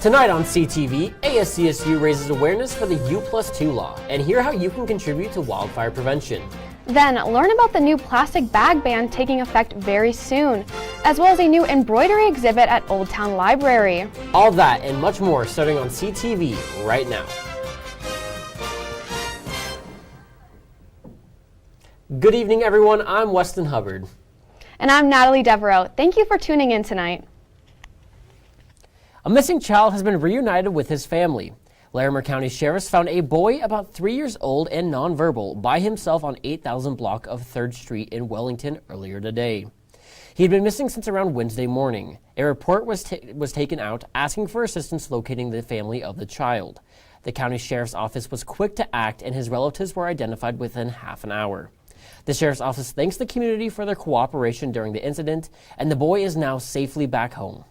Tonight on CTV, ASCSU raises awareness for the U+2 law and hear how you can contribute to wildfire prevention. Then learn about the new plastic bag ban taking effect very soon, as well as a new embroidery exhibit at Old Town Library. All that and much more starting on CTV right now. Good evening, everyone. I'm Weston Hubbard. And I'm Natalie Devereaux. Thank you for tuning in tonight. A missing child has been reunited with his family. Larimer County Sheriffs found a boy about 3 years old and nonverbal by himself on 8000 block of 3rd Street in Wellington earlier today. He had been missing since around Wednesday morning. A report was taken out asking for assistance locating the family of the child. The county sheriff's office was quick to act and his relatives were identified within half an hour. The sheriff's office thanks the community for their cooperation during the incident, and the boy is now safely back home.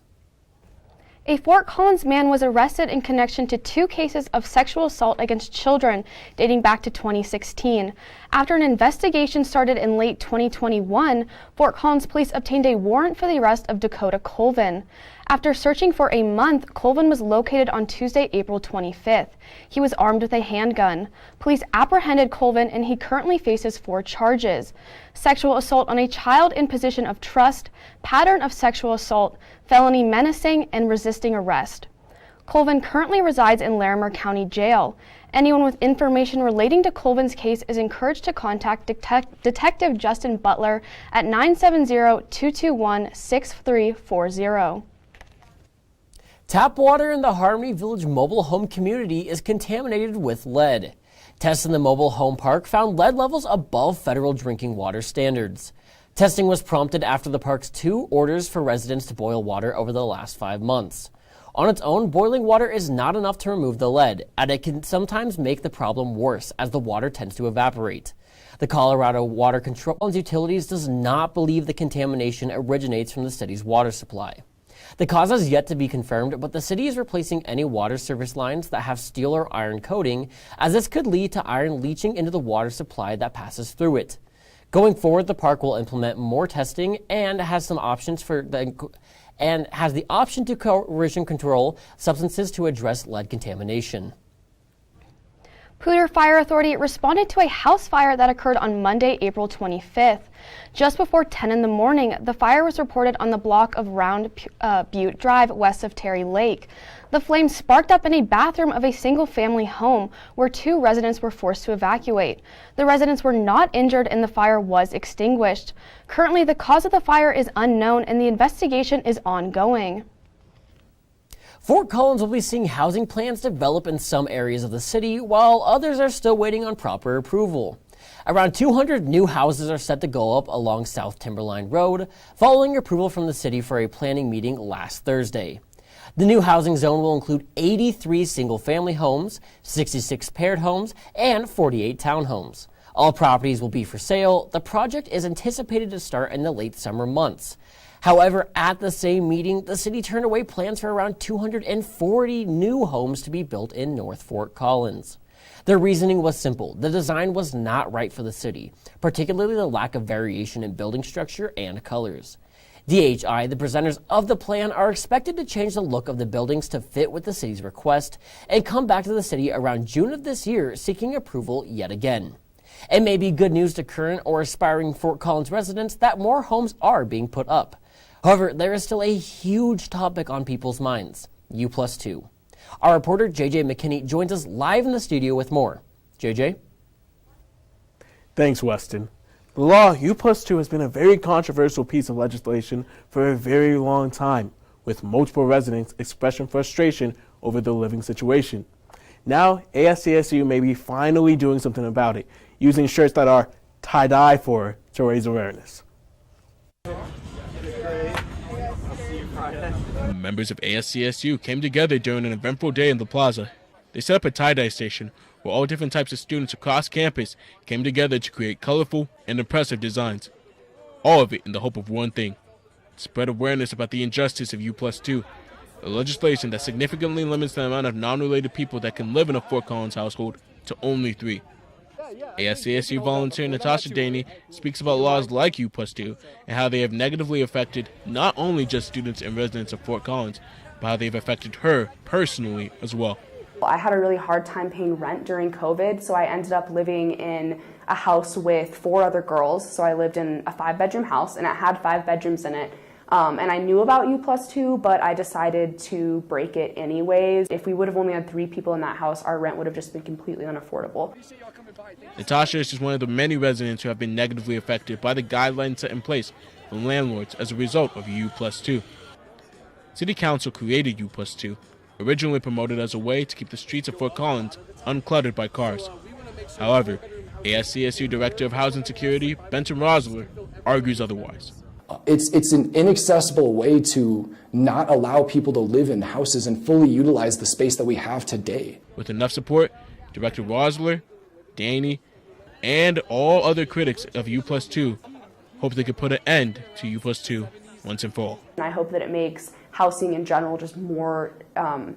A Fort Collins man was arrested in connection to 2 cases of sexual assault against children dating back to 2016. After an investigation started in late 2021, Fort Collins police obtained a warrant for the arrest of Dakota Colvin. After searching for a month, Colvin was located on Tuesday, April 25th. He was armed with a handgun. Police apprehended Colvin and he currently faces 4 charges: sexual assault on a child in position of trust, pattern of sexual assault, felony menacing, and resisting arrest. Colvin currently resides in Larimer County Jail. Anyone with information relating to Colvin's case is encouraged to contact Detective Justin Butler at 970-221-6340. Tap water in the Harmony Village mobile home community is contaminated with lead. Tests in the mobile home park found lead levels above federal drinking water standards. Testing was prompted after the park's 2 orders for residents to boil water over the last 5 months. On its own, boiling water is not enough to remove the lead, and it can sometimes make the problem worse as the water tends to evaporate. The Colorado Water Control and Utilities does not believe the contamination originates from the city's water supply. The cause has yet to be confirmed, but the city is replacing any water service lines that have steel or iron coating, as this could lead to iron leaching into the water supply that passes through it. Going forward, the park will implement more testing and has the option to corrosion control substances to address lead contamination. Poudre Fire Authority responded to a house fire that occurred on Monday, April 25th. Just before 10 in the morning, the fire was reported on the block of Round Butte Drive west of Terry Lake. The flames sparked up in a bathroom of a single-family home where 2 residents were forced to evacuate. The residents were not injured and the fire was extinguished. Currently, the cause of the fire is unknown and the investigation is ongoing. Fort Collins will be seeing housing plans develop in some areas of the city, while others are still waiting on proper approval. Around 200 new houses are set to go up along South Timberline Road, following approval from the city for a planning meeting last Thursday. The new housing zone will include 83 single-family homes, 66 paired homes, and 48 townhomes. All properties will be for sale. The project is anticipated to start in the late summer months. However, at the same meeting, the city turned away plans for around 240 new homes to be built in North Fort Collins. Their reasoning was simple. The design was not right for the city, particularly the lack of variation in building structure and colors. DHI, the presenters of the plan, are expected to change the look of the buildings to fit with the city's request and come back to the city around June of this year seeking approval yet again. It may be good news to current or aspiring Fort Collins residents that more homes are being put up. However, there is still a huge topic on people's minds: U+2. Our reporter JJ McKinney joins us live in the studio with more. JJ? Thanks, Weston. The law U+2 has been a very controversial piece of legislation for a very long time, with multiple residents expressing frustration over the living situation. Now, ASCSU may be finally doing something about it, using shirts that are tie-dye for to raise awareness. Members of ASCSU came together during an eventful day in the plaza. They set up a tie-dye station where all different types of students across campus came together to create colorful and impressive designs. All of it in the hope of one thing: spread awareness about the injustice of U+2, a legislation that significantly limits the amount of non-related people that can live in a Fort Collins household to only 3. ASCSU volunteer Natasha Daney speaks about laws like U+2 and how they have negatively affected not only just students and residents of Fort Collins, about how they've affected her personally as well. I had a really hard time paying rent during COVID, so I ended up living in a house with 4 other girls. So I lived in a 5-bedroom house, and it had 5 bedrooms in it. And I knew about U+2, but I decided to break it anyways. If we would have only had 3 people in that house, our rent would have just been completely unaffordable. Natasha is just one of the many residents who have been negatively affected by the guidelines set in place from landlords as a result of U+2. City Council created U+2, originally promoted as a way to keep the streets of Fort Collins uncluttered by cars. However, ASCSU Director of Housing Security, Benton Rosler, argues otherwise. It's an inaccessible way to not allow people to live in houses and fully utilize the space that we have today. With enough support, Director Rosler, Danny, and all other critics of U+2 hope they could put an end to U+2 once and for all. And I hope that it makes housing in general just more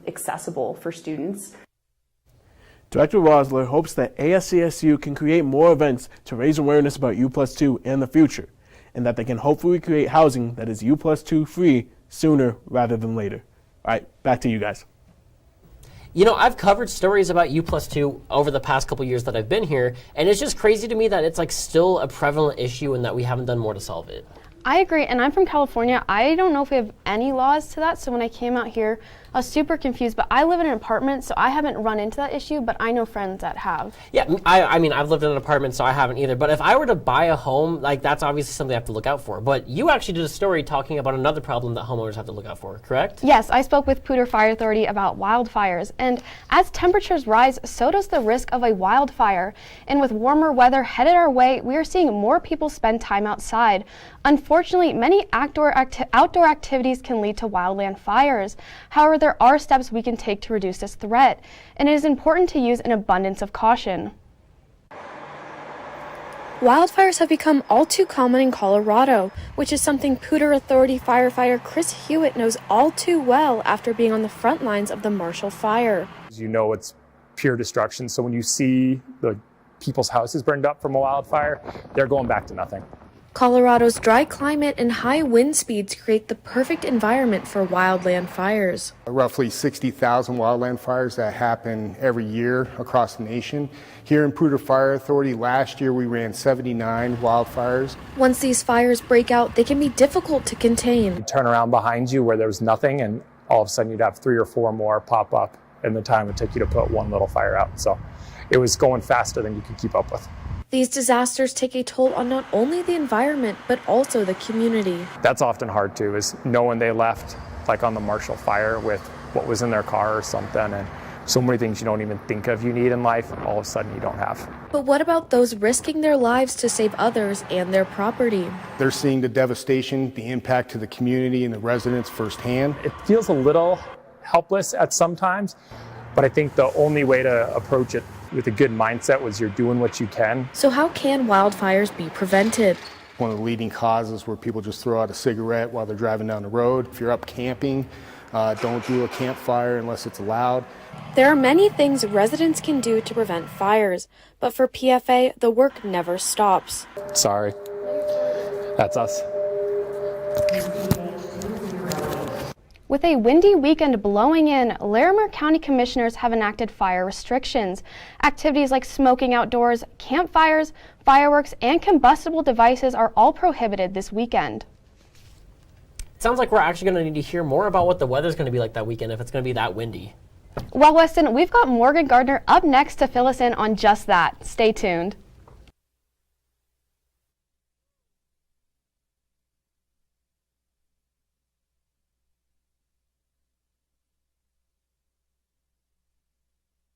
accessible for students. Director Rosler hopes that ASCSU can create more events to raise awareness about U+2 in the future, and that they can hopefully create housing that is U+2 free sooner rather than later. All right, back to you guys. You know, I've covered stories about U+2 over the past couple years that I've been here, and it's just crazy to me that it's like still a prevalent issue and that we haven't done more to solve it. I agree, and I'm from California. I don't know if we have any laws to that, so when I came out here, I was super confused, but I live in an apartment, so I haven't run into that issue, but I know friends that have. Yeah, I mean, I've lived in an apartment, so I haven't either, but if I were to buy a home, like, that's obviously something I have to look out for. But you actually did a story talking about another problem that homeowners have to look out for, correct? Yes, I spoke with Poudre Fire Authority about wildfires, and as temperatures rise, so does the risk of a wildfire. And with warmer weather headed our way, we are seeing more people spend time outside. Unfortunately, many outdoor activities can lead to wildland fires. However, there are steps we can take to reduce this threat, and it is important to use an abundance of caution. Wildfires have become all too common in Colorado, which is something Poudre Authority firefighter Chris Hewitt knows all too well after being on the front lines of the Marshall Fire. You know it's pure destruction, so when you see the people's houses burned up from a wildfire, they're going back to nothing. Colorado's dry climate and high wind speeds create the perfect environment for wildland fires. Roughly 60,000 wildland fires that happen every year across the nation. Here in Poudre Fire Authority, last year we ran 79 wildfires. Once these fires break out, they can be difficult to contain. You turn around behind you where there was nothing, and all of a sudden you'd have 3 or 4 more pop up in the time it took you to put one little fire out. So it was going faster than you could keep up with. These disasters take a toll on not only the environment, but also the community. That's often hard too, is knowing they left, like on the Marshall Fire, with what was in their car or something, and so many things you don't even think of you need in life, all of a sudden you don't have. But what about those risking their lives to save others and their property? They're seeing the devastation, the impact to the community and the residents firsthand. It feels a little helpless at some times, but I think the only way to approach it with a good mindset was you're doing what you can. So how can wildfires be prevented? One of the leading causes where people just throw out a cigarette while they're driving down the road. If you're up camping, don't do a campfire unless it's allowed. There are many things residents can do to prevent fires, but for PFA, the work never stops. Sorry. That's us. With a windy weekend blowing in, Larimer County Commissioners have enacted fire restrictions. Activities like smoking outdoors, campfires, fireworks, and combustible devices are all prohibited this weekend. It sounds like we're actually going to need to hear more about what the weather's going to be like that weekend if it's going to be that windy. Well, Weston, we've got Morgan Gardner up next to fill us in on just that. Stay tuned.